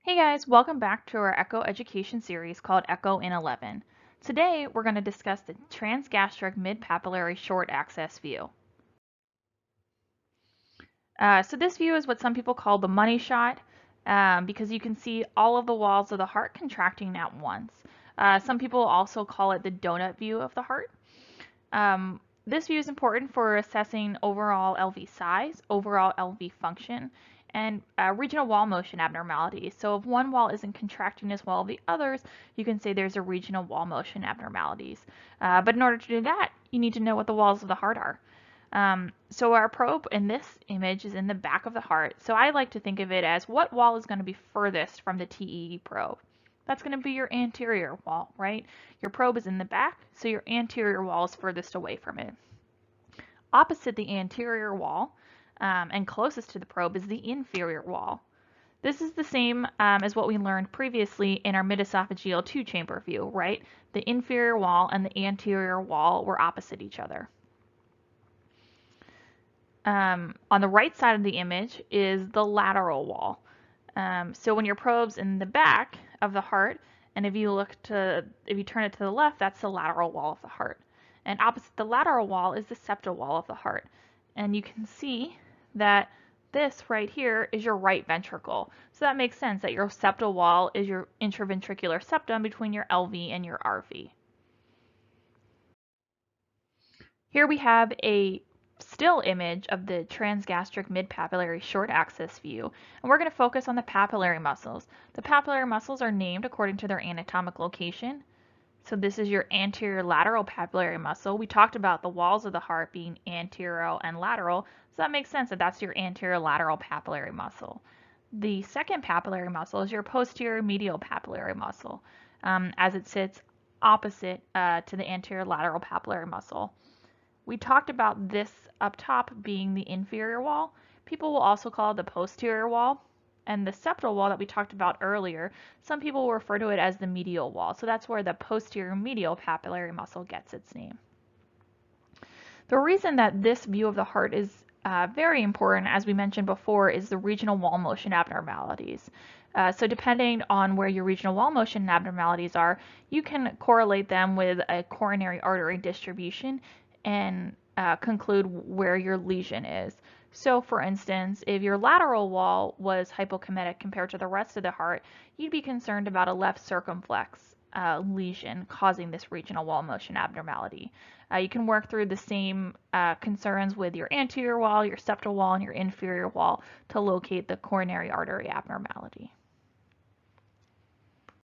Hey guys, welcome back to our Echo Education series called Echo in 11. Today we're going to discuss the transgastric mid-papillary short axis view. So this view is what some people call the money shot because you can see all of the walls of the heart contracting at once. Some people also call it the donut view of the heart. This view is important for assessing overall LV size, overall LV function, and regional wall motion abnormalities. So if one wall isn't contracting as well as the others, you can say there's a regional wall motion abnormalities. But in order to do that, you need to know what the walls of the heart are. So our probe in this image is in the back of the heart. So I like to think of it as what wall is going to be furthest from the TEE probe. That's going to be your anterior wall, right? Your probe is in the back, so your anterior wall is furthest away from it. Opposite the anterior wall and closest to the probe is the inferior wall. This is the same as what we learned previously in our mid-esophageal two-chamber view, right? The inferior wall and the anterior wall were opposite each other. On the right side of the image is the lateral wall. So when your probe's in the back of the heart, and if you turn it to the left, that's the lateral wall of the heart. And opposite the lateral wall is the septal wall of the heart. And you can see that this right here is your right ventricle. So that makes sense that your septal wall is your intraventricular septum between your LV and your RV. Here we have a still image of the transgastric midpapillary short axis view, and we're going to focus on the papillary muscles. The papillary muscles are named according to their anatomic location. So this is your anterior lateral papillary muscle. We talked about the walls of the heart being anterior and lateral, so that makes sense that that's your anterior lateral papillary muscle. The second papillary muscle is your posterior medial papillary muscle, as it sits opposite to the anterior lateral papillary muscle. We talked about this up top being the inferior wall. People will also call it the posterior wall. And the septal wall that we talked about earlier, some people will refer to it as the medial wall. So that's where the posterior medial papillary muscle gets its name. The reason that this view of the heart is very important, as we mentioned before, is the regional wall motion abnormalities. So depending on where your regional wall motion abnormalities are, you can correlate them with a coronary artery distribution and conclude where your lesion is. So for instance, if your lateral wall was hypokinetic compared to the rest of the heart, you'd be concerned about a left circumflex lesion causing this regional wall motion abnormality. You can work through the same concerns with your anterior wall, your septal wall, and your inferior wall to locate the coronary artery abnormality.